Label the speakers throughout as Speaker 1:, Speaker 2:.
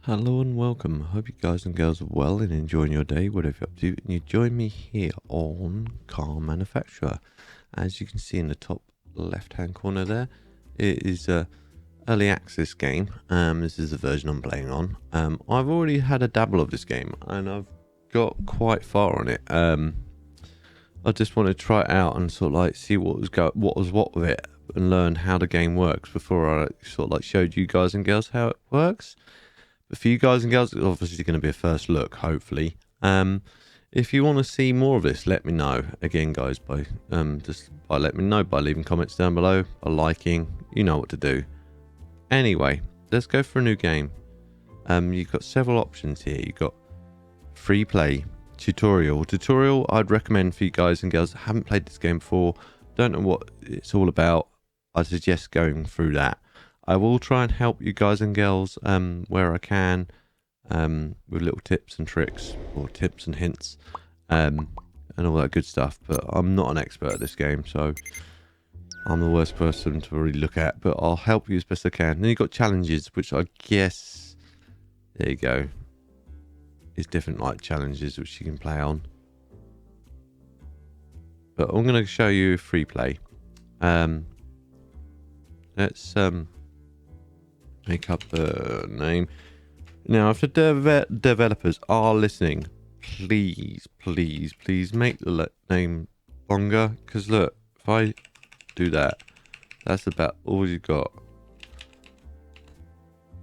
Speaker 1: Hello and welcome. Hope you guys and girls are well and enjoying your day, whatever you're up to. And you join me here on Car Manufacturer. As you can see in the top left-hand corner there, it is a early access game. This is the version I'm playing on. I've already had a dabble of this game and I've got quite far on it. I just want to try it out and sort of like see what was what with it and learn how the game works before I sort of like showed you guys and girls how it works. But for you guys and girls, it's obviously going to be a first look, hopefully. If you want to see more of this, let me know. Again, guys, by let me know by leaving comments down below, by liking. You know what to do. Anyway, let's go for a new game. You've got several options here. You've got free play, tutorial. Tutorial, I'd recommend for you guys and girls that haven't played this game before, don't know what it's all about. I suggest going through that. I will try and help you guys and girls where I can with little tips and tricks or tips and hints and all that good stuff. But I'm not an expert at this game, so I'm the worst person to really look at. But I'll help you as best I can. Then you've got challenges, which I guess, there you go. It's different like challenges which you can play on. But I'm going to show you free play. Let's make up the name. Now, if the developers are listening, please make the name longer. Because look, if I do that, that's about all you got.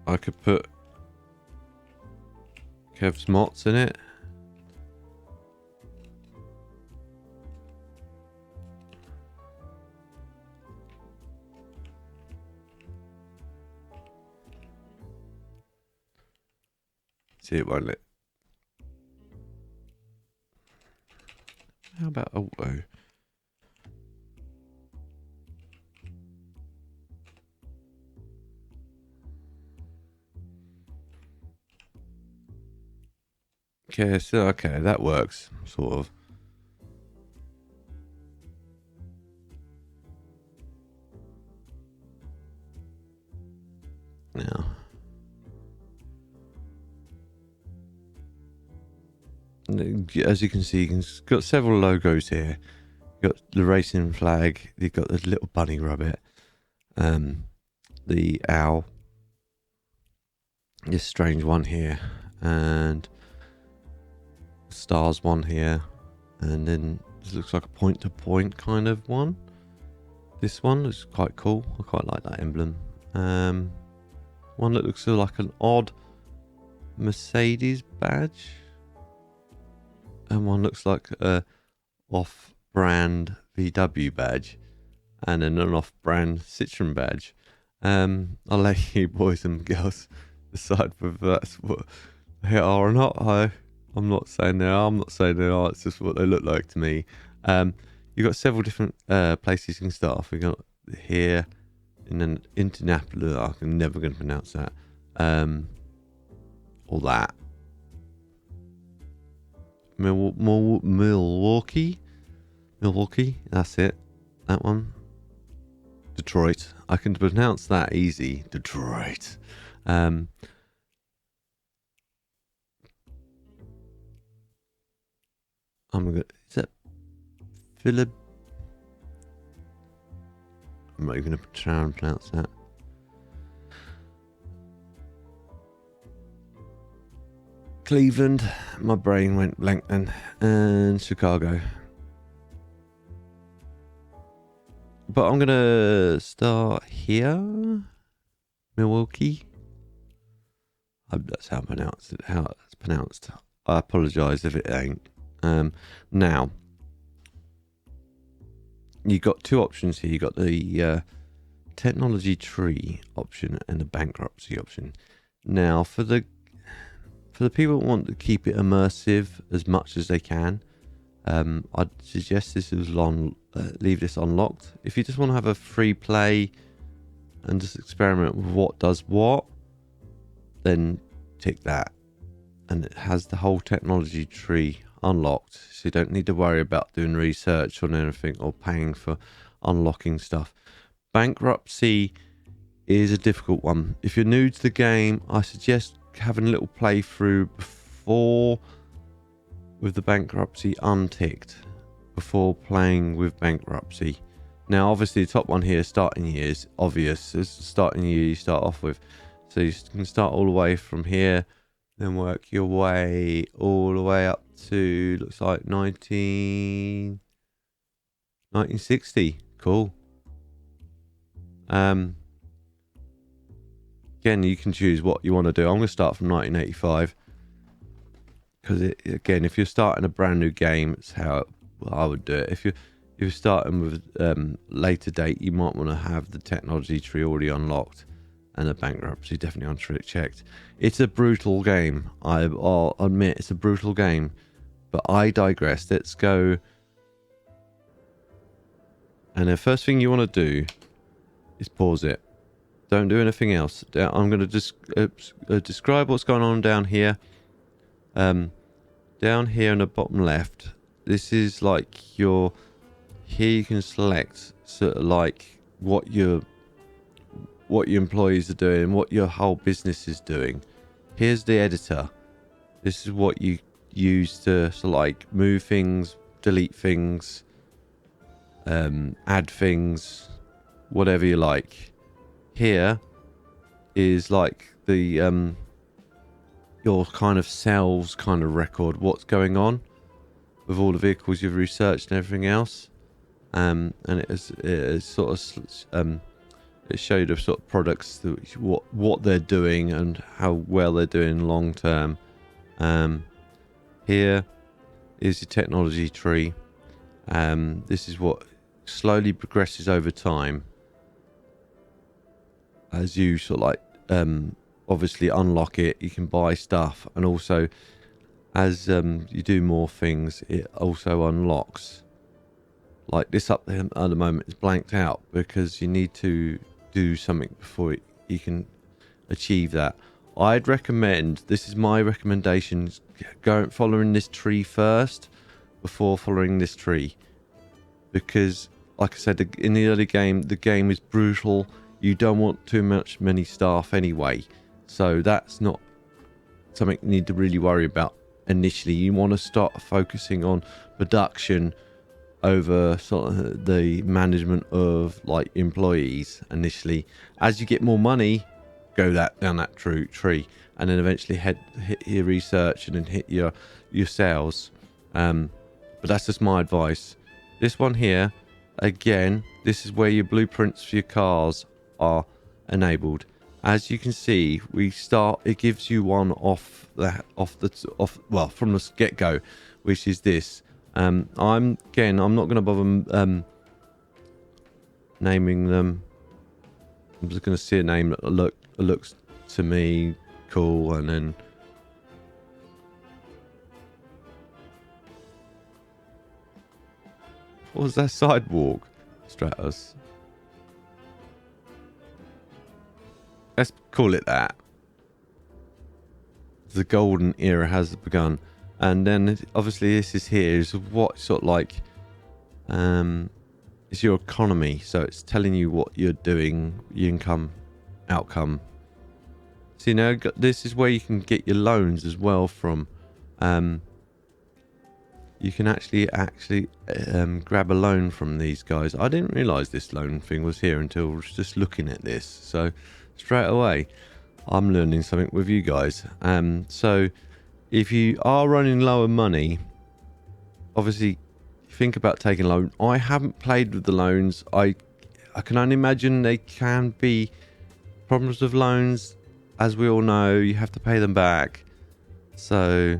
Speaker 1: I could put Kev's Mots in it. See, it won't let. How about auto? Okay, so okay, that works, sort of. Now, as you can see, you've got several logos here. You've got the racing flag, you've got the little bunny rabbit, the owl, this strange one here, and stars one here, and then this looks like a point-to-point kind of one. This one is quite cool. I quite like that emblem. One that looks like an odd Mercedes badge. And one looks like a off-brand VW badge, and then an off-brand Citroen badge. I'll let you boys and girls decide whether that's what they are or not. I'm not saying they are. I'm not saying they are. It's just what they look like to me. You've got several different places you can start off. We've got here in an Indianapolis. I'm never going to pronounce that. All that. Milwaukee, that's it, that one. Detroit, I can pronounce that easy. Detroit. I'm gonna, is that Philip? I'm not even gonna try and pronounce that. Cleveland, my brain went blank then, and Chicago. But I'm gonna start here. Milwaukee. That's how I pronounce it. How it's pronounced. I apologise if it ain't. Now, you got two options here. You got the technology tree option and the bankruptcy option. Now, for the people who want to keep it immersive as much as they can, I'd suggest this is leave this unlocked. If you just want to have a free play and just experiment with what does what, then tick that. And it has the whole technology tree unlocked, so you don't need to worry about doing research on anything or paying for unlocking stuff. Bankruptcy is a difficult one. If you're new to the game, I suggest having a little playthrough before with the bankruptcy unticked before playing with bankruptcy. Now, obviously, the top one here, starting year, is obvious. It's the starting year you start off with. So you can start all the way from here, then work your way all the way up to, looks like 1960. Cool. Again, you can choose what you want to do. I'm going to start from 1985. Because, again, if you're starting a brand new game, it's how I would do it. If you're starting with later date, you might want to have the technology tree already unlocked and the bankruptcy definitely unchecked. It's a brutal game. I'll admit it's a brutal game, but I digress. Let's go. And the first thing you want to do is pause it. Don't do anything else. I'm going to just describe what's going on down here. Down here in the bottom left, this is like your, here you can select sort of like what your employees are doing, what your whole business is doing. Here's the editor. This is what you use to sort of like move things, delete things, add things, whatever you like. Here is like the your kind of sales kind of record, what's going on with all the vehicles you've researched and everything else. And it sort of it showed the sort of products, what they're doing and how well they're doing long term. Here is your technology tree. This is what slowly progresses over time as you sort of like obviously unlock it. You can buy stuff, and also as you do more things, it also unlocks. Like this up there at the moment is blanked out because you need to do something before you can achieve that. I'd recommend, this is my recommendation, following this tree first before following this tree, because like I said, in the early game, the game is brutal. You don't want many staff anyway, so that's not something you need to really worry about initially. You want to start focusing on production over sort of the management of like employees initially. As you get more money, go down that tree, and then eventually hit your research and then hit your sales. But that's just my advice. This one here, again, this is where your blueprints for your cars are enabled. As you can see, it gives you one from the get-go, which is this. I'm not going to bother naming them. I'm just going to see a name that looks to me cool, and then what was that sidewalk? Stratus. Let's call it that. The golden era has begun. And then obviously this is here is what sort of like it's your economy. So it's telling you what you're doing, your income, outcome. So now this is where you can get your loans as well from. You can actually grab a loan from these guys. I didn't realize this loan thing was here until I was just looking at this. So straight away, I'm learning something with you guys. So if you are running low on money, obviously think about taking a loan. I haven't played with the loans. I can only imagine they can be problems with loans. As we all know, you have to pay them back. So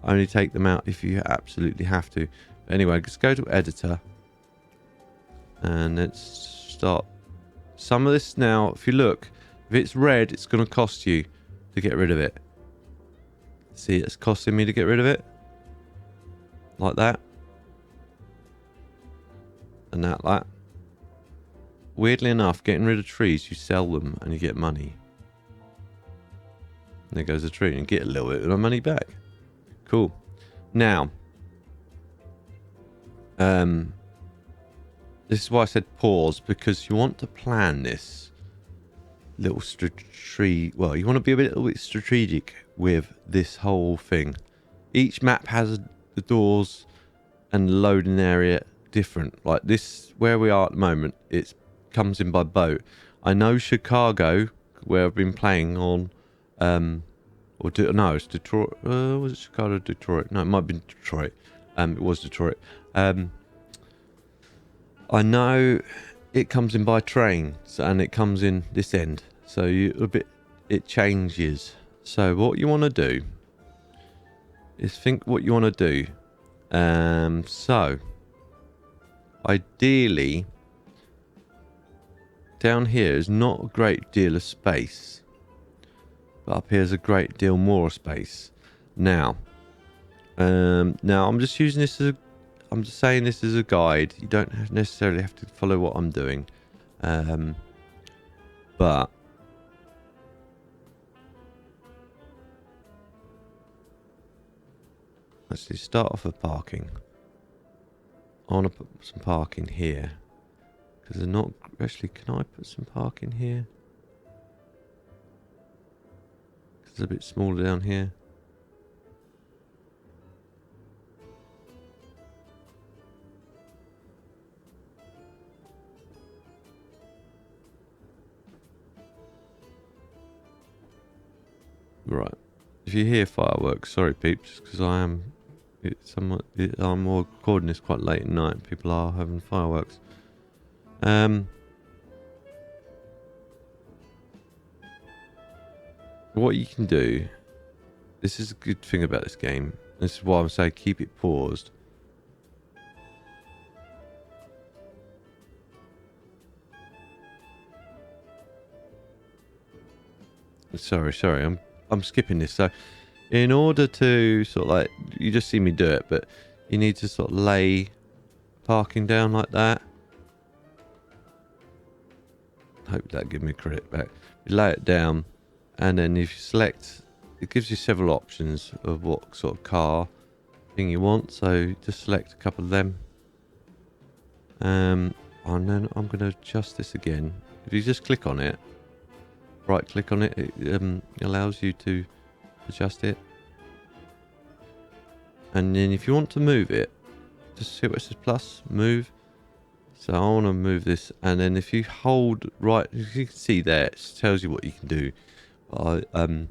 Speaker 1: only take them out if you absolutely have to. Anyway, let's go to editor. And let's start. Some of this now, if you look, if it's red, it's going to cost you to get rid of it. See, it's costing me to get rid of it. Like that. And that. Weirdly enough, getting rid of trees, you sell them and you get money. And there goes the tree, and get a little bit of the money back. Cool. Now, this is why I said pause, because you want to plan this. little well, you want to be a little bit strategic with this whole thing. Each map has the doors and loading area different. Like this, where we are at the moment, it comes in by boat. I know Chicago, where I've been playing on, no, it's Detroit. Was it Chicago, Detroit? No, it might have been Detroit. It was Detroit. I know it comes in by train, and it comes in this end. So it changes. So what you want to do is think what you want to do. So ideally, down here is not a great deal of space, but up here is a great deal more space. Now I'm just using this as I'm just saying this as a guide. You don't necessarily have to follow what I'm doing, but let's see, start off with parking. I want to put some parking here because they're not actually. Can I put some parking here? Because it's a bit smaller down here. Right. If you hear fireworks, sorry peeps, because I'm recording this quite late at night. People are having fireworks. What you can do, this is a good thing about this game. This is why I'm saying keep it paused. Sorry, I'm skipping this. So in order to sort of like, you just see me do it, but you need to sort of lay parking down like that. Hope that give me credit back. You lay it down, and then if you select, it gives you several options of what sort of car thing you want. So just select a couple of them. And then I'm going to adjust this again. If you just click on it, right click on it, it allows you to adjust it. And then if you want to move it, just see what it says plus, move. So I want to move this, and then if you hold right, as you can see there, it tells you what you can do. Like that.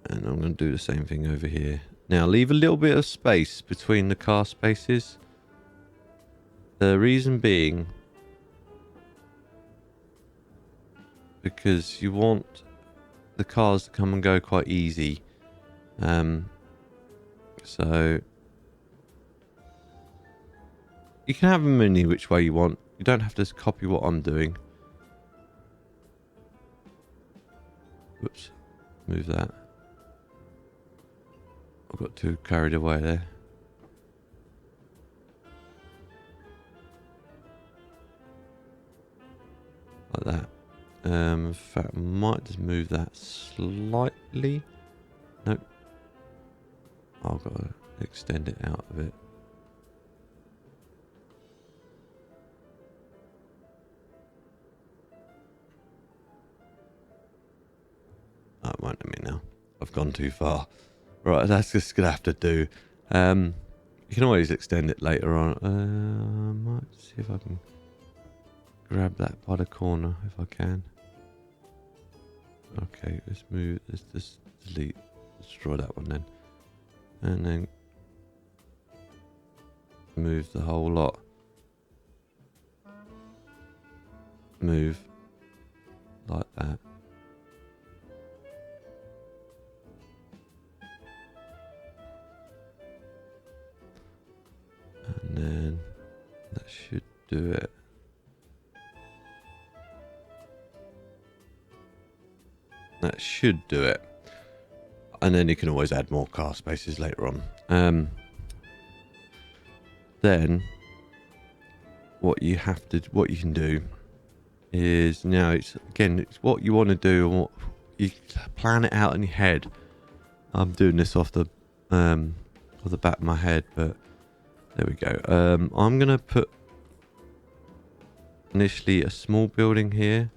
Speaker 1: And I'm going to do the same thing over here. Now leave a little bit of space between the car spaces. The reason being, because you want the cars to come and go quite easy. So you can have them any which way you want. You don't have to copy what I'm doing. Whoops, move that. I got too carried away there. Like that. In fact, I might just move that slightly. Nope. I've got to extend it out a bit. That won't let me now. I've gone too far. Right, that's just going to have to do. You can always extend it later on. I might see if I can grab that by the corner if I can. Okay, let's move. Let's just delete, destroy that one then, and then move the whole lot. Move like that. And then that should do it. That should do it. And then you can always add more car spaces later on. Then what you can do is, now it's what you want to do, and what you plan it out in your head. I'm doing this off the back of my head, but There we go. I'm gonna put initially a small building here,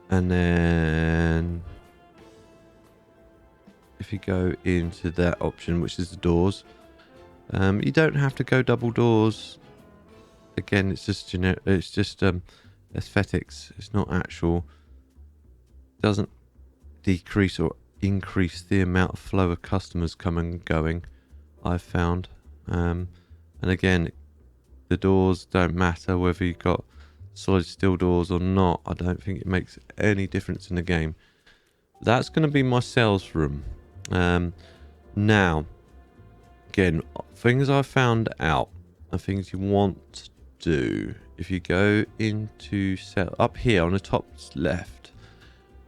Speaker 1: and then if you go into that option, which is the doors, you don't have to go double doors. Again, it's just aesthetics. It's not actual. Doesn't decrease or increase the amount of flow of customers coming and going, I've found. And again, the doors don't matter whether you've got solid steel doors or not. I don't think it makes any difference in the game. That's going to be my sales room. Now, again, things I found out and things you want to do. If you go into sell up here on the top left,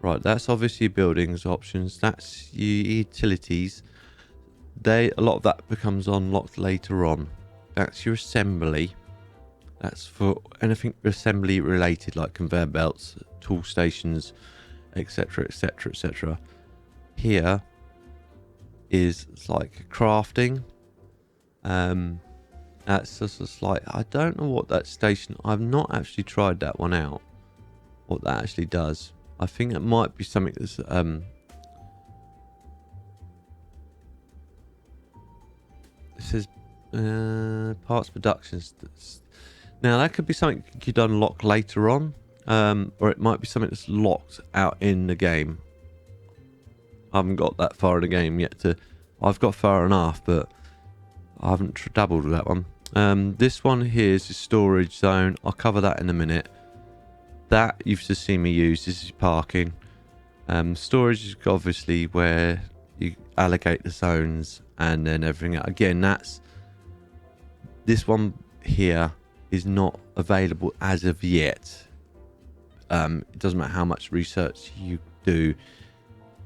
Speaker 1: right, that's obviously buildings options. That's your utilities. A lot of that becomes unlocked later on. That's your assembly. That's for anything assembly related, like conveyor belts, tool stations, etc, etc, etc. Here is like crafting. That's just like, I don't know what that station, I've not actually tried that one out, what that actually does. I think it might be something that's it says parts productions. Now that could be something you'd unlock later on, or it might be something that's locked out in the game. I haven't got that far in the game yet I've got far enough, but I haven't dabbled with that one. This one here is the storage zone. I'll cover that in a minute. That you've just seen me use. This is parking. Storage is obviously where you allocate the zones and then everything else. Again, this one here is not available as of yet. It doesn't matter how much research you do.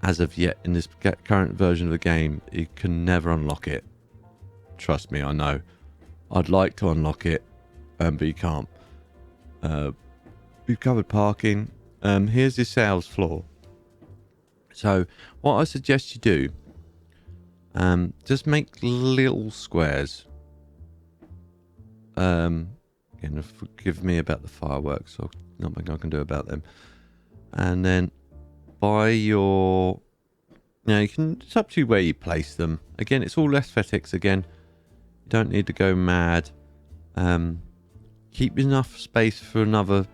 Speaker 1: As of yet, in this current version of the game, you can never unlock it. Trust me, I know. I'd like to unlock it, but you can't. We've covered parking. Here's the sales floor. So what I suggest you do, just make little squares. Again, forgive me about the fireworks. So nothing I can do about them. And then by your, now you can, it's up to you where you place them. Again, it's all aesthetics. Again, you don't need to go mad. Keep enough space for another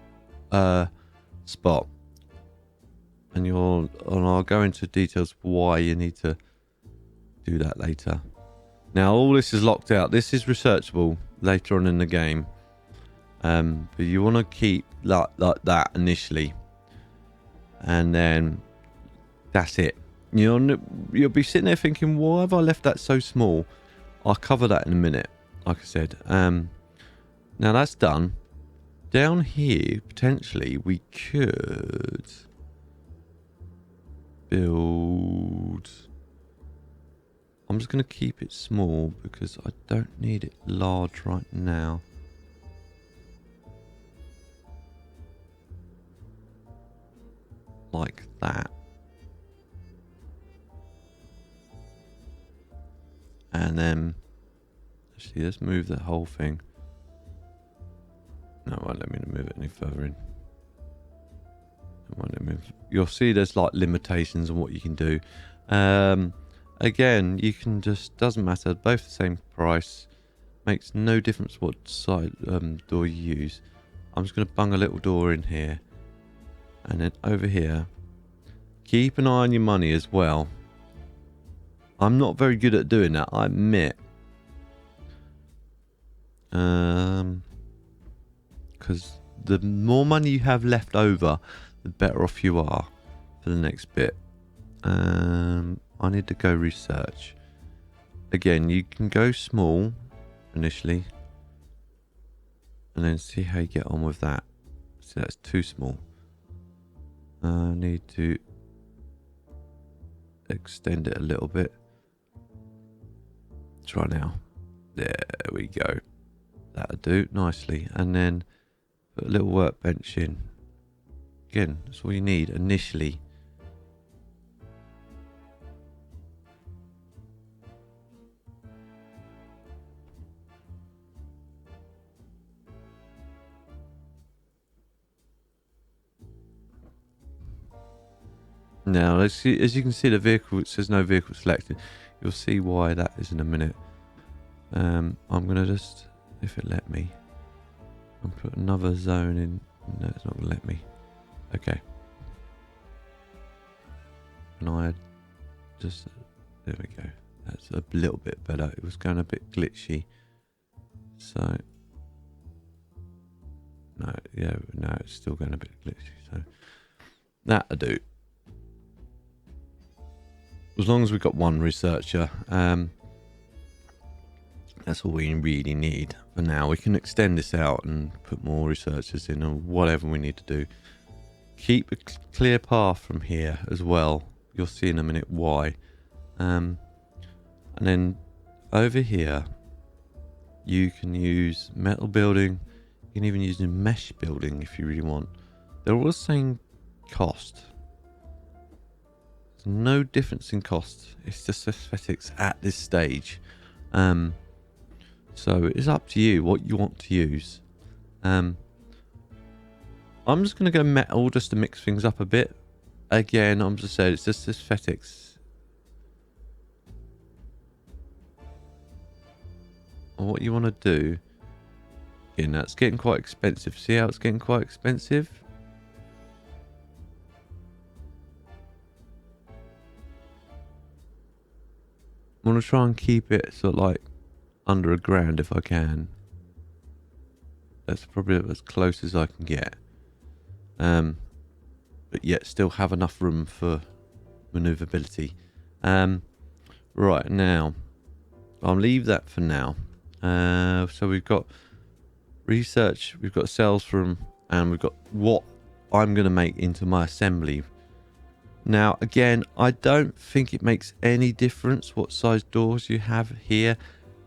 Speaker 1: spot, and I'll go into details why you need to do that later. Now all this is locked out. This is researchable later on in the game, but you want to keep like that initially, and then that's it. You'll be sitting there thinking, why have I left that so small? I'll cover that in a minute, like I said. Now that's done. Down here, potentially, we could build... I'm just going to keep it small because I don't need it large right now. Like that. And then, actually, let's move the whole thing. No, it won't let me move it any further in. It won't let me move. You'll see there's like limitations on what you can do. Again, you can just, doesn't matter, both the same price. Makes no difference what side door you use. I'm just going to bung a little door in here. And then over here, keep an eye on your money as well. I'm not very good at doing that, I admit. Because the more money you have left over, the better off you are for the next bit. I need to go research. Again, you can go small initially, and then see how you get on with that. So that's too small. I need to extend it a little bit. Try now. There we go. That'll do nicely. And then put a little workbench in. Again, that's all you need initially. Now, as you can see, the vehicle, it says no vehicle selected. You'll see why that is in a minute. I'm going to just, if it let me, I'll put another zone in. No, it's not going to let me. Okay. And I just, there we go. That's a little bit better. It was going a bit glitchy. So, no, yeah, no, it's still going a bit glitchy. So, that'll do. As long as we've got one researcher, that's all we really need for now. We can extend this out and put more researchers in or whatever we need to do. Keep a clear path from here as well. You'll see in a minute why. And then over here, you can use metal building. You can even use a mesh building if you really want. They're all the same cost. There's no difference in cost. It's just aesthetics at this stage. So it's up to you what you want to use. I'm just going to go metal just to mix things up a bit. Again, I'm just saying it's just aesthetics. And what you want to do, again, that's getting quite expensive. See how it's getting quite expensive? I want to try and keep it sort of like under £1,000 if I can. That's probably as close as I can get. But yet still have enough room for maneuverability. Right, now I'll leave that for now. So we've got research, we've got sales from, and we've got what I'm going to make into my assembly. Now, again, I don't think it makes any difference what size doors you have here.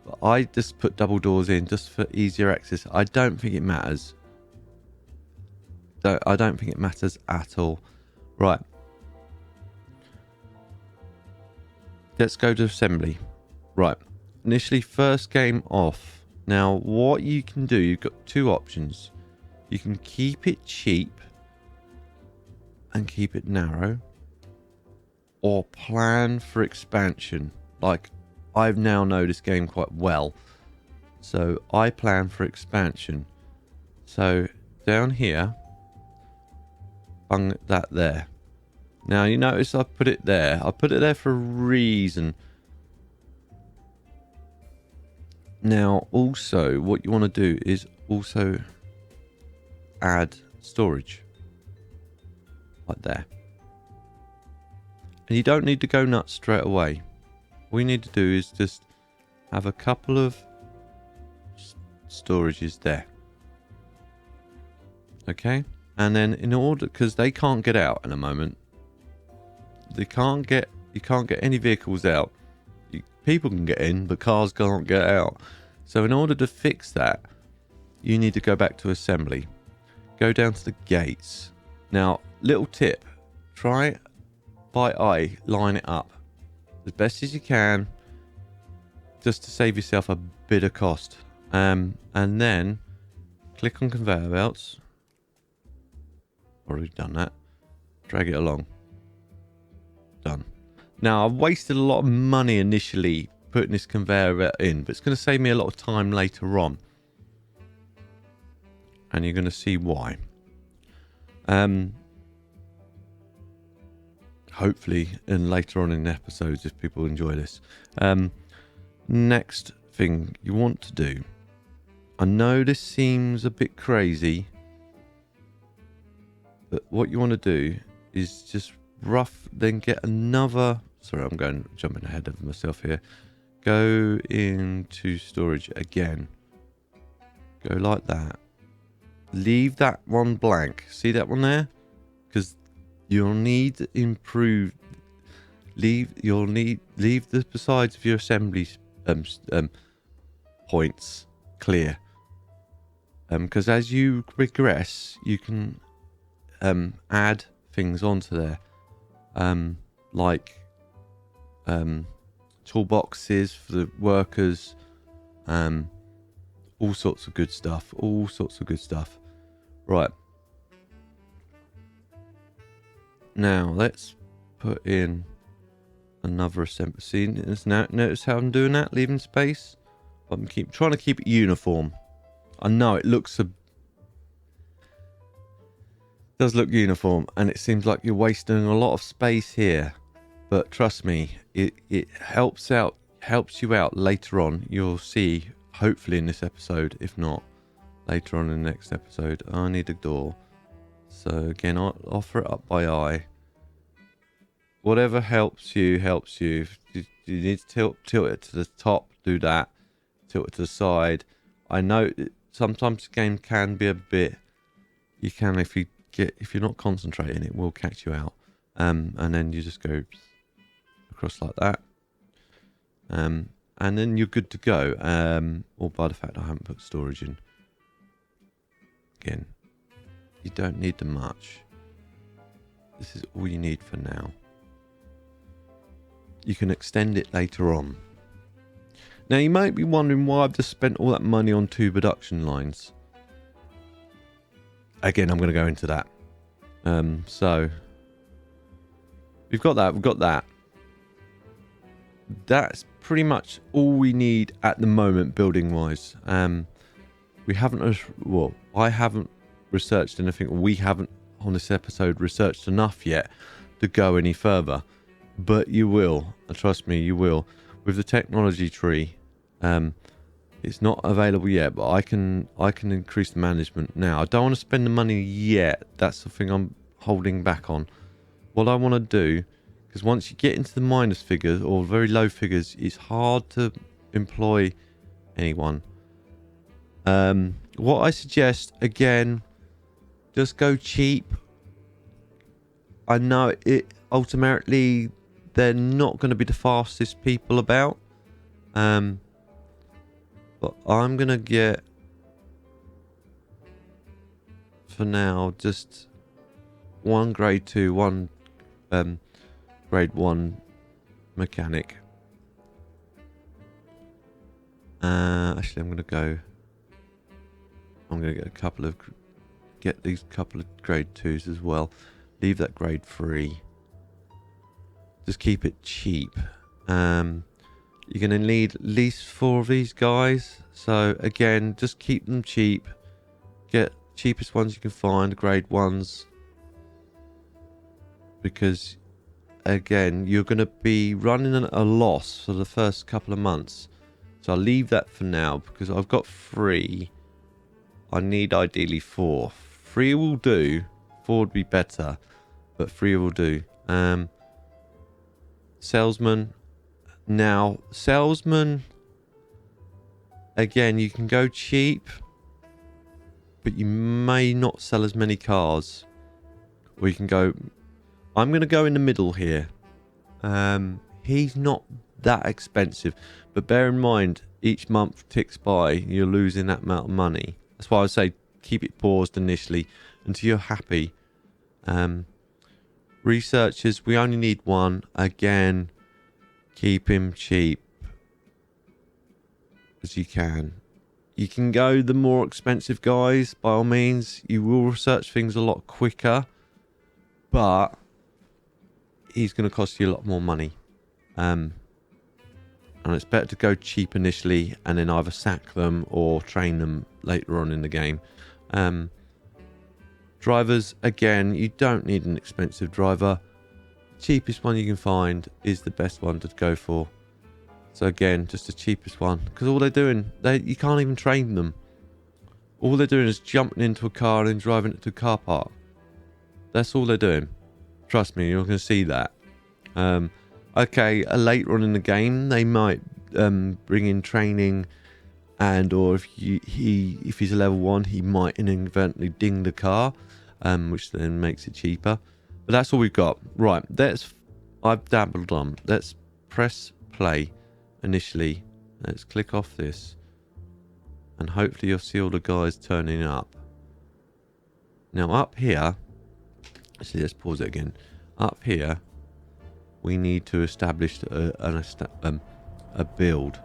Speaker 1: But I just put double doors in just for easier access. I don't think it matters. I don't think it matters at all. Right. Let's go to assembly. Right. Initially, first game off. Now, what you can do, you've got two options. You can keep it cheap and keep it narrow. Or plan for expansion. Like, I've now know this game quite well. So, I plan for expansion. So, down here, bung that there. Now, you notice I put it there. I put it there for a reason. Now, also, what you want to do is also add storage. Like there. And you don't need to go nuts straight away. All you need to do is just have a couple of storages there. Okay? And then in order, because they can't get out in a moment. You can't get any vehicles out. People can get in, but cars can't get out. So in order to fix that, you need to go back to assembly. Go down to the gates. Now, little tip. Try by eye, line it up as best as you can, just to save yourself a bit of cost. And then click on conveyor belts. Already done that. Drag it along. Done. Now, I've wasted a lot of money initially putting this conveyor belt in, but it's going to save me a lot of time later on. And you're going to see why. Hopefully, and later on in the episodes, if people enjoy this. Next thing you want to do. I know this seems a bit crazy, but what you want to do is just then get another. Sorry, I'm jumping ahead of myself here. Go into storage again. Go like that. Leave that one blank. See that one there? Because you'll need to improve. Leave the sides of your assembly points clear. Because as you regress, you can add things onto there, like toolboxes for the workers, all sorts of good stuff. Right. Now let's put in another assembly. See, notice how I'm doing that, leaving space. I'm trying to keep it uniform. I know it does look uniform, and it seems like you're wasting a lot of space here. But trust me, it helps you out later on. You'll see, hopefully in this episode, if not later on in the next episode. I need a door. So again, I'll offer it up by eye. Whatever helps you, helps you. If you need to tilt it to the top, do that. Tilt it to the side. I know sometimes the game can be a bit. You can, if you're not concentrating, it will catch you out. And then you just go across like that. And then you're good to go. Or by the fact I haven't put storage in. Again, you don't need them much. This is all you need for now. You can extend it later on. Now you might be wondering why I've just spent all that money on 2 production lines. Again, I'm going to go into that. So we've got that. That's pretty much all we need at the moment, building wise. We haven't. Well, I haven't researched anything. We haven't on this episode researched enough yet to go any further. But you will. Trust me, you will. With the technology tree, it's not available yet, but I can increase the management now. I don't want to spend the money yet. That's the thing I'm holding back on. What I want to do, because once you get into the minus figures or very low figures, it's hard to employ anyone. What I suggest, again, just go cheap. I know it ultimately they're not going to be the fastest people about. But I'm going to get, for now, just one grade 2, one grade 1 mechanic. Actually, I'm going to get these couple of grade 2s as well. Leave that grade 3. Just keep it cheap. You're going to need at least 4 of these guys. So again, just keep them cheap. Get cheapest ones you can find, grade 1s. Because again, you're going to be running a loss for the first couple of months. So I'll leave that for now because I've got 3. I need ideally 4. 3 will do. 4 would be better, but 3 will do. Salesman. Now, salesman, again, you can go cheap, but you may not sell as many cars. Or you can go, I'm going to go in the middle here. He's not that expensive, but bear in mind, each month ticks by, you're losing that amount of money. That's why I say keep it paused initially until you're happy. Researchers, we only need 1. Again, keep him cheap as you can. You can go the more expensive guys, by all means. You will research things a lot quicker, but he's going to cost you a lot more money. And it's better to go cheap initially and then either sack them or train them later on in the game. Drivers, again, you don't need an expensive driver. Cheapest one you can find is the best one to go for. So again, just the cheapest one, because all they're doing, you can't even train them. All they're doing is jumping into a car and then driving it to a car park. That's all they're doing. Trust me, you're going to see that. Okay, later on in the game, they might bring in training, and or if he's a level 1, he might inadvertently ding the car, which then makes it cheaper. But that's all we've got. Right, I've dabbled on. Let's press play initially. Let's click off this. And hopefully you'll see all the guys turning up. Now up here, actually let's pause it again. Up here, we need to establish a build.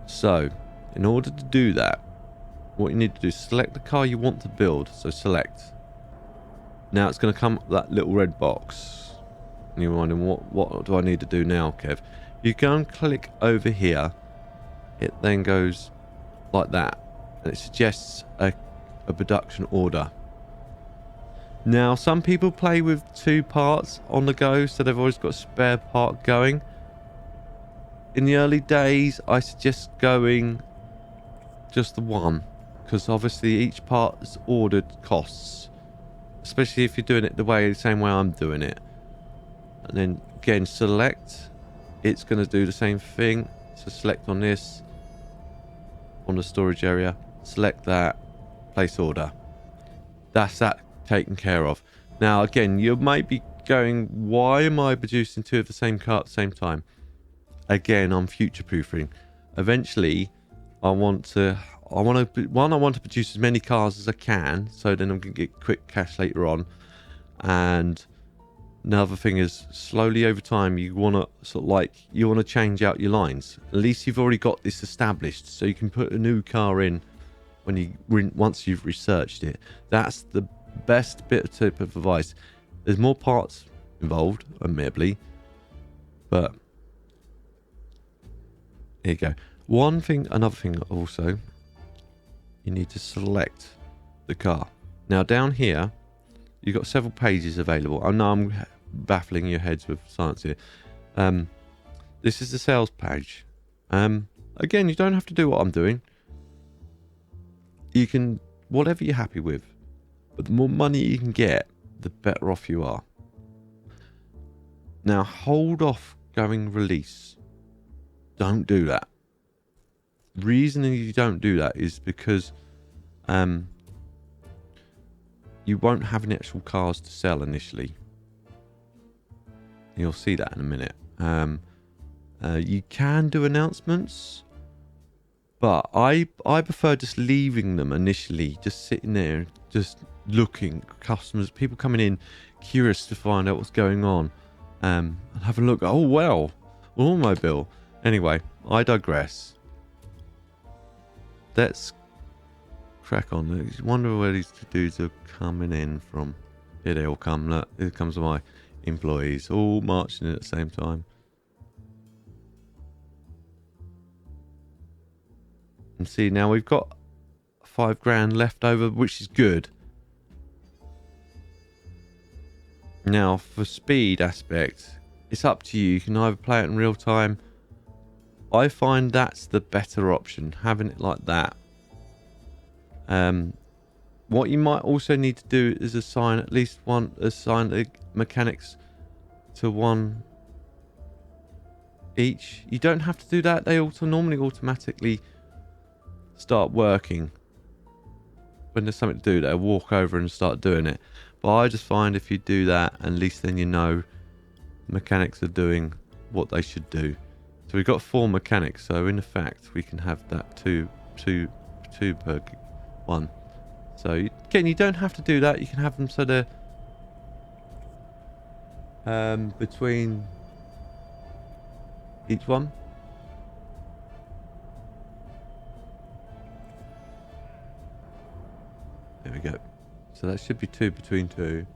Speaker 1: So, in order to do that, what you need to do is select the car you want to build. So select. Now it's going to come up that little red box. And you're wondering, what do I need to do now, Kev? You go and click over here. It then goes like that. And it suggests a production order. Now, some people play with 2 parts on the go, so they've always got a spare part going. In the early days, I suggest going just the one, because obviously each part is ordered costs, especially if you're doing it the same way I'm doing it. And then again, select. It's going to do the same thing. So select on this, on the storage area, select that, place order. That's that taken care of. Now again, you might be going, why am I producing 2 of the same car at the same time? Again, I'm future proofing. Eventually I want to produce as many cars as I can, so then I'm going to get quick cash later on. And another thing is, slowly over time, you want to change out your lines. At least you've already got this established, so you can put a new car in once you've researched it. That's the best tip of advice. There's more parts involved, admittedly, but here you go. Another thing also, you need to select the car. Now down here, you've got several pages available. I know I'm baffling your heads with science here. This is the sales page. Again, you don't have to do what I'm doing. You can, whatever you're happy with. But the more money you can get, the better off you are. Now hold off going release. Don't do that. Reason you don't do that is because you won't have any actual cars to sell initially. You'll see that in a minute. You can do announcements, but I prefer just leaving them initially, just sitting there, just looking. Customers, people coming in, curious to find out what's going on, and have a look. Oh wow, automobile. Anyway, I digress. Let's crack on. I wonder where these dudes are coming in from. Here they all come. Look, here comes my employees, all marching in at the same time. And see, now we've got $5,000 left over, which is good. Now, for speed aspect, it's up to you. You can either play it in real time. I find that's the better option, having it like that. What you might also need to do is assign the mechanics to one each. You don't have to do that. They normally automatically start working. When there's something to do, they'll walk over and start doing it. But I just find if you do that, at least then you know mechanics are doing what they should do. So we've got 4 mechanics, so in effect we can have that two per one. So again, you don't have to do that. You can have them so they're between each one. There we go. So that should be 2 between 2.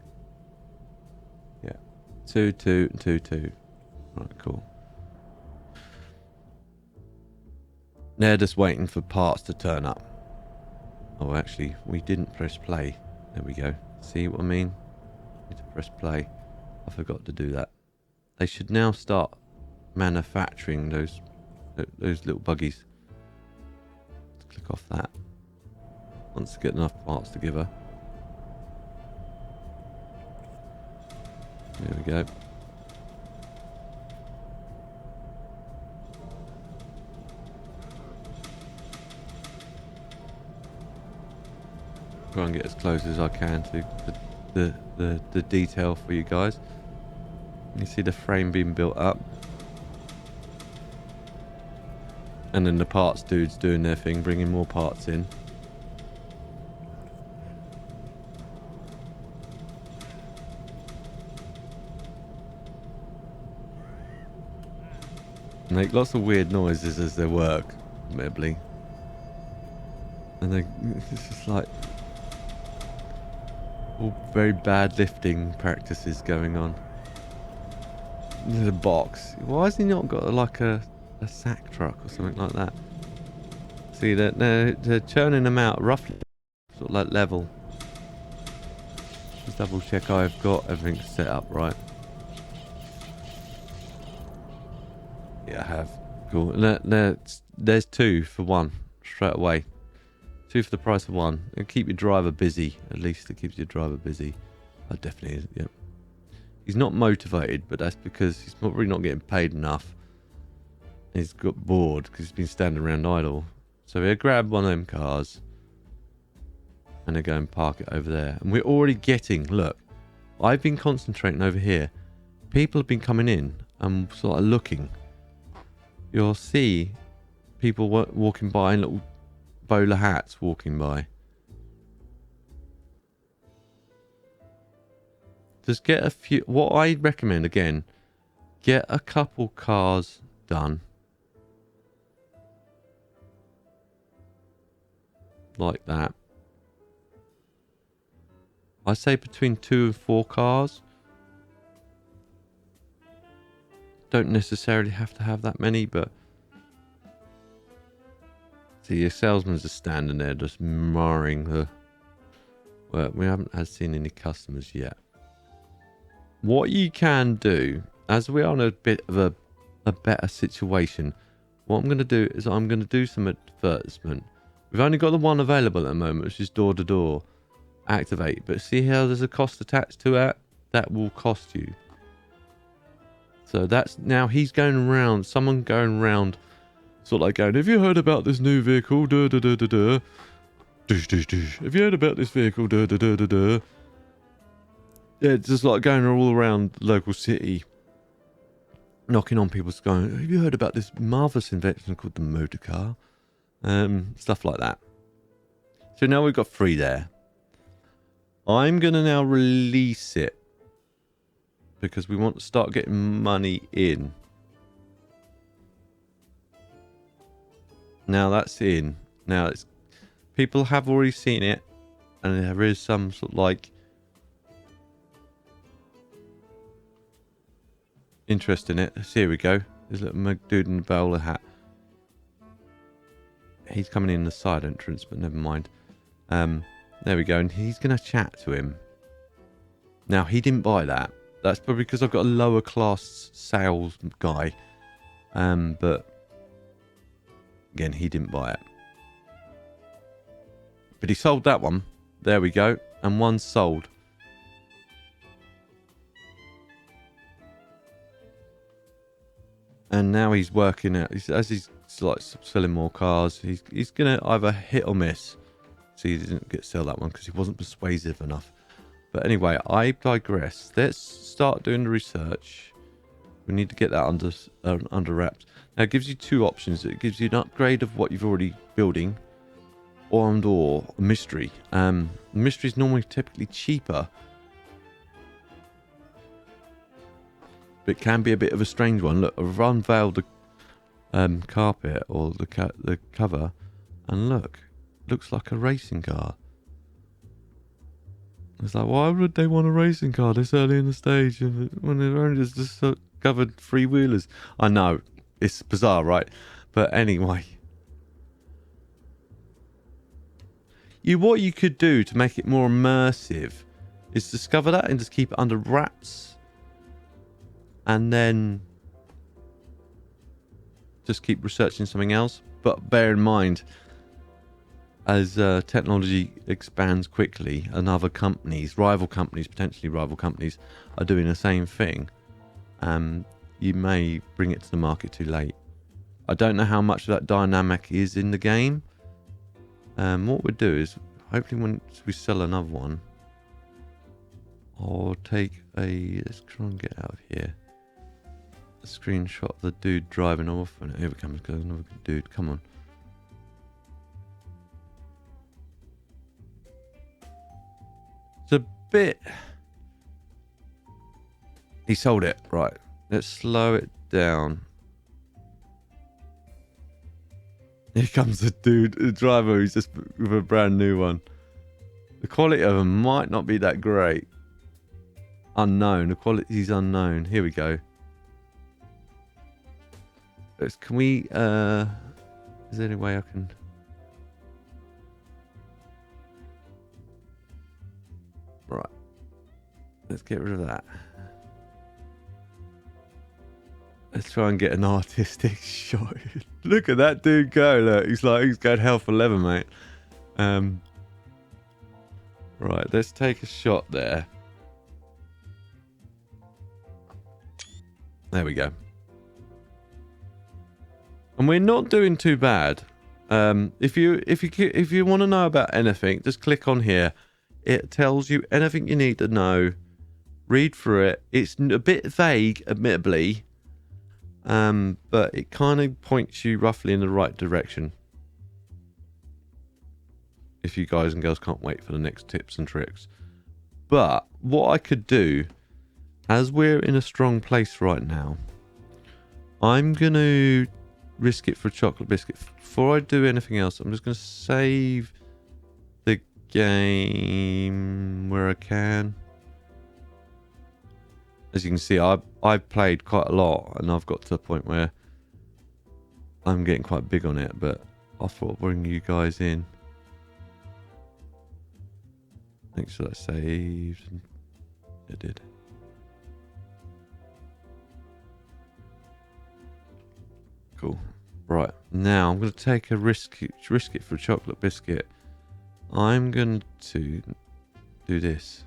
Speaker 1: Yeah, 2, 2, and 2, 2. Right, cool. They're just waiting for parts to turn up. Oh, actually, we didn't press play. There we go. See what I mean? Need to press play. I forgot to do that. They should now start manufacturing those little buggies. Let's click off that. Once we get enough parts together. There we go. Try and get as close as I can to the detail for you guys. You see the frame being built up, and then the parts dudes doing their thing, bringing more parts in. Make lots of weird noises as they work, admittedly. And it's just like all very bad lifting practices going on. There's a box. Why has he not got like a sack truck or something like that? See, they're churning them out roughly, sort of like level. Just double check I've got everything set up right. Yeah, I have. Cool. There's 2 for 1 straight away. 2 for the price of 1. It'll keep your driver busy. At least it keeps your driver busy. I definitely is. Yep. He's not motivated, but that's because he's probably not getting paid enough. He's got bored because he's been standing around idle. So he'll grab one of them cars and he'll go and park it over there. And we're already getting, look, I've been concentrating over here. People have been coming in and sort of looking. You'll see people walking by in little bowler hats walking by. Just get a few. What I recommend, again, get a couple cars done. Like that. I say between 2 and 4 cars. Don't necessarily have to have that many, but see, your salesman's just standing there, just marring the. Well, we haven't seen any customers yet. What you can do, as we are in a bit of a better situation, what I'm going to do is I'm going to do some advertisement. We've only got the one available at the moment, which is door to door. Activate, but see how there's a cost attached to it? That will cost you. So that's now he's going around, someone going around, sort of like going, have you heard about this new vehicle? Duh, duh, duh, duh, duh. Dush, dush, dush. Have you heard about this vehicle? Duh, duh, duh, duh, duh. Yeah, it's just like going all around the local city, knocking on people's going, have you heard about this marvellous invention called the motor car? Stuff like that. So now we've got 3 there. I'm going to now release it because we want to start getting money in. Now that's in. Now it's people have already seen it, and there is some sort of like interest in it. So here we go. There's a little dude in a bowler hat. He's coming in the side entrance, but never mind. There we go, and he's going to chat to him. Now, he didn't buy that. That's probably because I've got a lower class sales guy. But, again, he didn't buy it. But he sold that one. There we go. And one's sold. And now he's working out. As he's like selling more cars, he's going to either hit or miss. So he didn't sell that one because he wasn't persuasive enough. But anyway, I digress. Let's start doing the research. We need to get that under wraps. Now, it gives you 2 options. It gives you an upgrade of what you've already building, or a mystery. Mystery is normally typically cheaper, but it can be a bit of a strange one. Look, I've unveiled the carpet or the cover, and look. Looks like a racing car. It's like, why would they want a racing car this early in the stage when they're only just covered 3-wheelers? I know, it's bizarre, right? But anyway, what you could do to make it more immersive is discover that and just keep it under wraps, and then just keep researching something else. But bear in mind, as technology expands quickly and other companies, potentially rival companies, are doing the same thing, you may bring it to the market too late. I don't know how much of that dynamic is in the game. What we'll do is, hopefully once we sell another one, I'll take let's try and get out of here, a screenshot of the dude driving off. And here it comes, another dude, come on. A bit. He sold it. Right. Let's slow it down. Here comes the dude, the driver who's just with a brand new one. The quality of them might not be that great. Unknown. The quality is unknown. Here we go. Can we, is there any way I can... Right. Let's get rid of that. Let's try and get an artistic shot. Look at that dude go. Look, he's going hell for leather, mate. Right, let's take a shot there. There we go. And we're not doing too bad. If you want to know about anything, just click on here. It tells you anything you need to know. Read through it. It's a bit vague, admittedly, but it kind of points you roughly in the right direction. If you guys and girls can't wait for the next tips and tricks. But what I could do, as we're in a strong place right now, I'm going to risk it for a chocolate biscuit. Before I do anything else, I'm just going to save the game where I can. As you can see, I've played quite a lot, and I've got to the point where I'm getting quite big on it, but I thought I'd bring you guys in. Make sure that saved. It did. Cool. Right, now I'm going to take a risk it for a chocolate biscuit. I'm going to do this.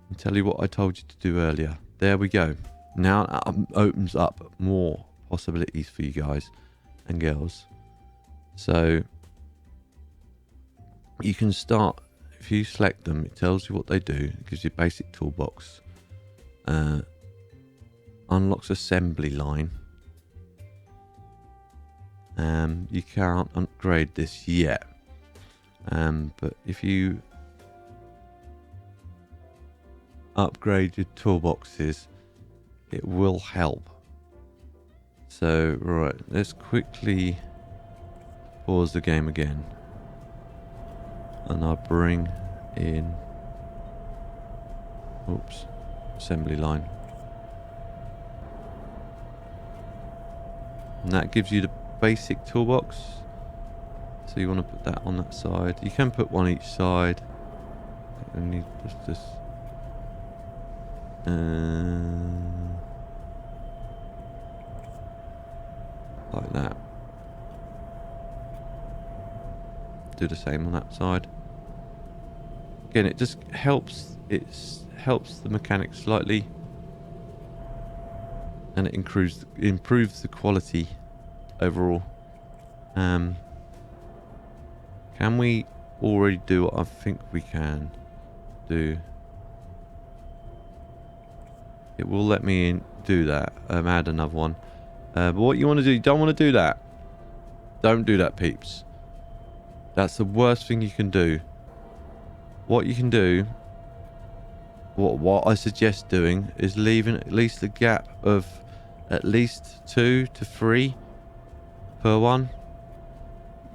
Speaker 1: And tell you what I told you to do earlier. There we go. Now that opens up more possibilities for you guys and girls. So you can start, if you select them, it tells you what they do. It gives you a basic toolbox. Unlocks assembly line. You can't upgrade this yet. But if you upgrade your toolboxes, it will help. So, right, let's quickly pause the game again. And I'll bring in, oops, assembly line. And that gives you the basic toolbox. So you want to put that on that side. You can put one each side. And you just like that. Do the same on that side. Again, it just helps. It helps the mechanics slightly, and it improves the quality overall. Can we already do what I think we can do? It will let me do that. Add another one. But what you want to do, you don't want to do that. Don't do that, peeps. That's the worst thing you can do. What you can do, what I suggest doing, is leaving at least a gap of at least 2 to 3 per one.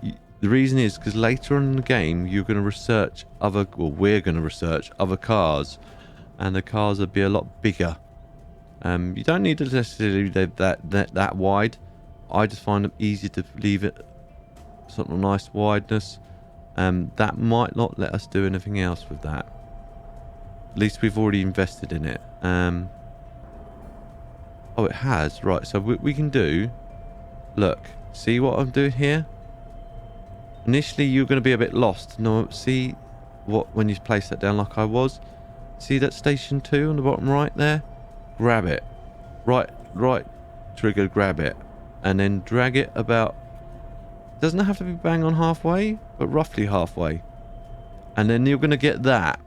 Speaker 1: The reason is because later on in the game you're going to research we're going to research other cars, and the cars will be a lot bigger. You don't need to necessarily leave that wide. I just find it easier to leave it sort of nice wideness. That might not let us do anything else with that. At least we've already invested in it. Oh, it has. Right, so we can do... Look, see what I'm doing here? Initially, you're going to be a bit lost. No, see when you place that down like I was? See that station 2 on the bottom right there? Grab it. Right trigger, grab it. And then drag it about... Doesn't have to be bang on halfway, but roughly halfway. And then you're going to get that.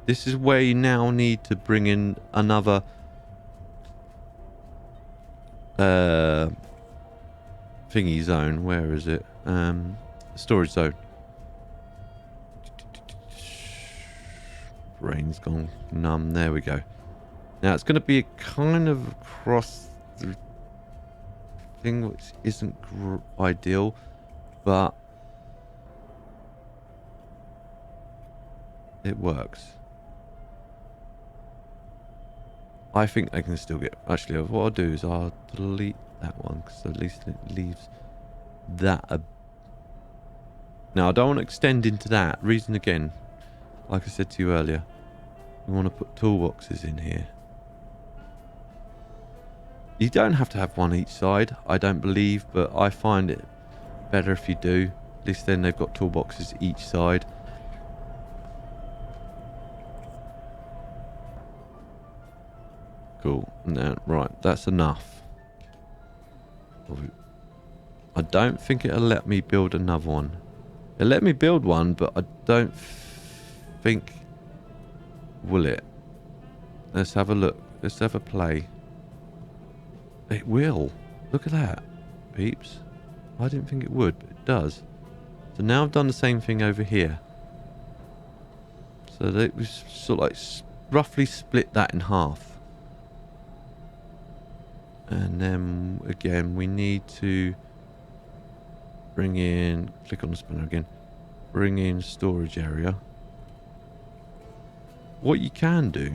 Speaker 1: This is where you now need to bring in another thingy zone. Where is it? Storage zone. Brain's gone numb. There we go. Now it's going to be a kind of across the thing, which isn't ideal, but it works. I think they can still get... Actually, what I'll do is I'll delete that one, because at least it leaves that... Now, I don't want to extend into that. Reason again, like I said to you earlier, we want to put toolboxes in here. You don't have to have one each side, I don't believe, but I find it better if you do. At least then they've got toolboxes each side. Cool. Now, right, that's enough. I don't think it'll let me build another one. It'll let me build one, but I don't think... Will it? Let's have a look. Let's have a play. It will. Look at that, peeps. I didn't think it would, but it does. So now I've done the same thing over here. So that was sort of like roughly split that in half. And then again, we need to bring in, click on the spinner again, bring in storage area. What you can do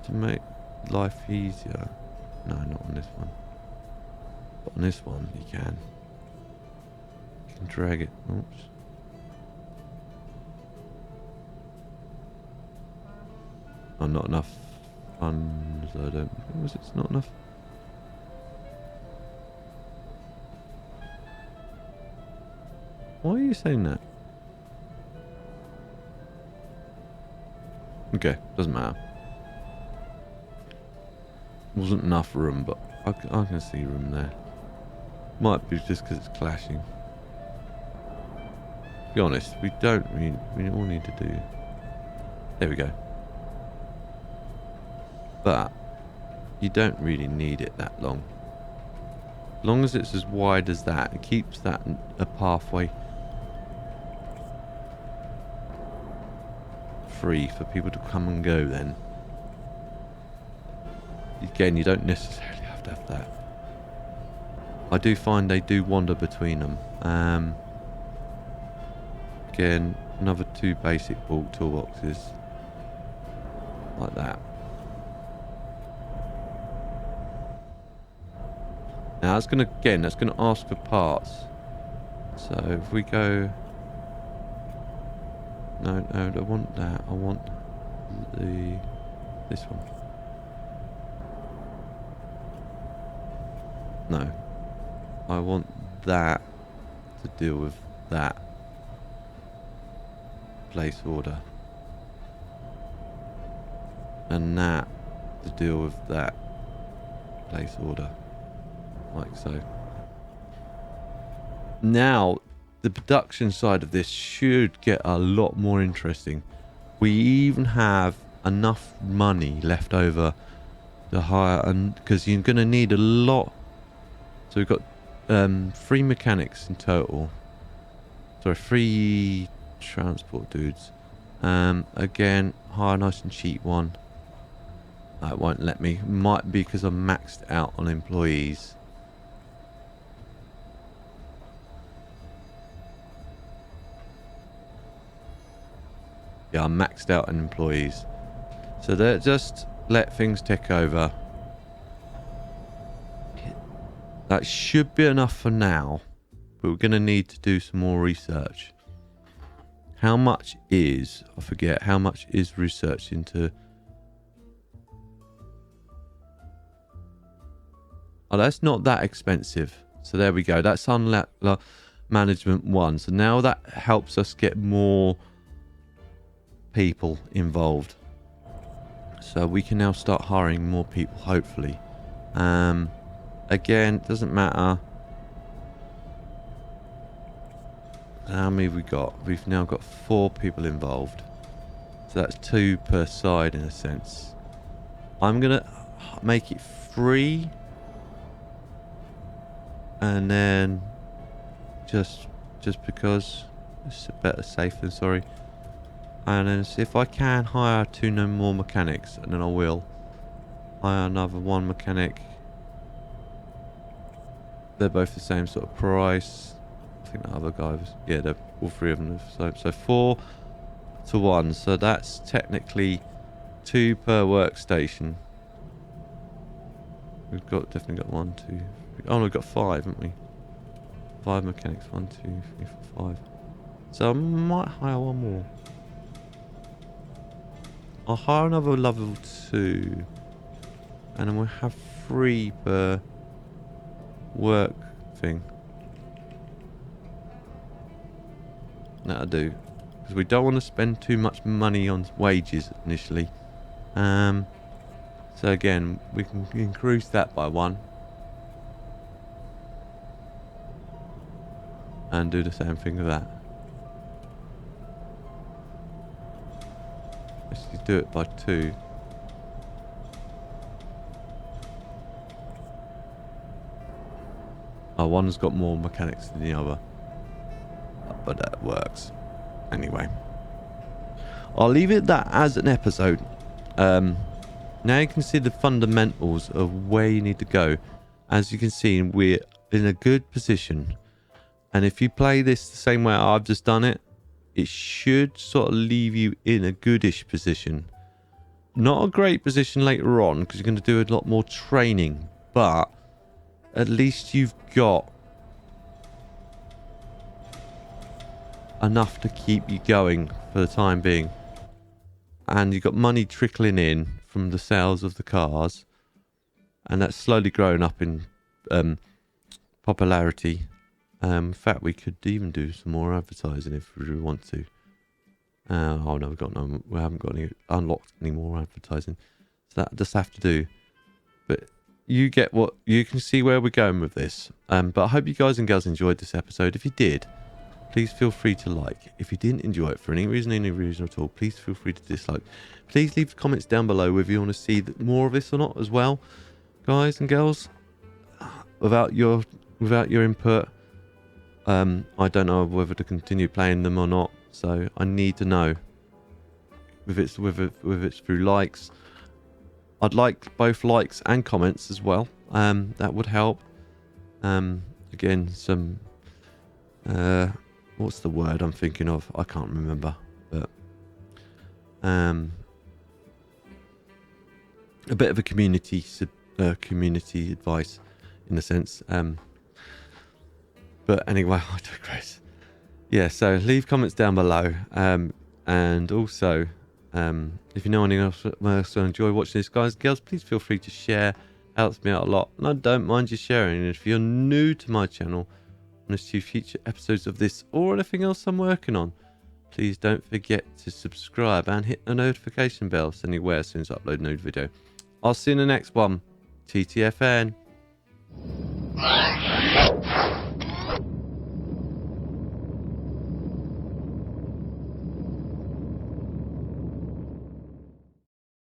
Speaker 1: to make life easier, no, not on this one, but on this one you can drag it. Oops. Oh, not enough funds, I don't think. Was it not enough? Why are you saying that? Okay, doesn't matter. Wasn't enough room, but I can see room there. Might be just because it's clashing. To be honest, we don't mean we all need to do. There we go. But you don't really need it that long. As long as it's as wide as that, it keeps that a pathway free for people to come and go then. Again, you don't necessarily have to have that. I do find they do wander between them. Again, another 2 basic bulk toolboxes. Like that. Now that's gonna, again, that's gonna ask for parts. So if we go... No, I don't want that. I want this one. No. I want that to deal with that. Place order. And that to deal with that. Place order. Like so. Now, the production side of this should get a lot more interesting. We even have enough money left over to hire, and because you're going to need a lot. So we've got 3 mechanics in total. Sorry, 3 transport dudes. Again, hire a nice and cheap one. It won't let me. Might be because I'm maxed out on employees. Yeah, I'm maxed out on employees. So that just let things tick over. That should be enough for now. But we're going to need to do some more research. How much is... I forget. How much is research into... Oh, that's not that expensive. So there we go. That's on management 1. So now that helps us get more... people involved, so we can now start hiring more people, hopefully. Again, doesn't matter how many we got. We've now got 4 people involved, so that's 2 per side in a sense. I'm gonna make it 3, and then just because it's better safe than sorry. And then see if I can hire 2 no more mechanics, and then I will hire another 1 mechanic. They're both the same sort of price. I think the other guy was, yeah, they're all 3 of them. So 4 to 1. So that's technically 2 per workstation. We've definitely got 1, 2, 3. Oh, no, we've got 5, haven't we? 5 mechanics. 1, 2, 3, 4, 5. So I might hire one more. I'll hire another level 2. And then we'll have 3 per work thing. That'll do. Because we don't want to spend too much money on wages initially. So again, we can increase that by 1. And do the same thing with that. Let's just do it by 2. Oh, one's got more mechanics than the other. But that works. Anyway. I'll leave it that as an episode. Now you can see the fundamentals of where you need to go. As you can see, we're in a good position. And if you play this the same way I've just done it, it should sort of leave you in a goodish position. Not a great position later on, because you're going to do a lot more training. But at least you've got enough to keep you going for the time being. And you've got money trickling in from the sales of the cars. And that's slowly growing up in popularity. In fact, we could even do some more advertising if we really want to. Oh no, we haven't got any unlocked any more advertising. So that just have to do. But you get what you can see where we're going with this. But I hope you guys and girls enjoyed this episode. If you did, please feel free to like. If you didn't enjoy it for any reason at all, please feel free to dislike. Please leave comments down below whether you want to see more of this or not as well, guys and girls. Without your input, I don't know whether to continue playing them or not. So I need to know if it's through likes. I'd like both likes and comments as well. That would help. Again, some what's the word I'm thinking of? I can't remember. But a bit of a community advice in a sense. But anyway, I digress. Yeah, so leave comments down below. And also, if you know anyone else who enjoy watching this, guys and girls, please feel free to share. Helps me out a lot. And I don't mind you sharing. And if you're new to my channel and want to see future episodes of this or anything else I'm working on, please don't forget to subscribe and hit the notification bell so you're aware as soon as I upload a new video. I'll see you in the next one. TTFN.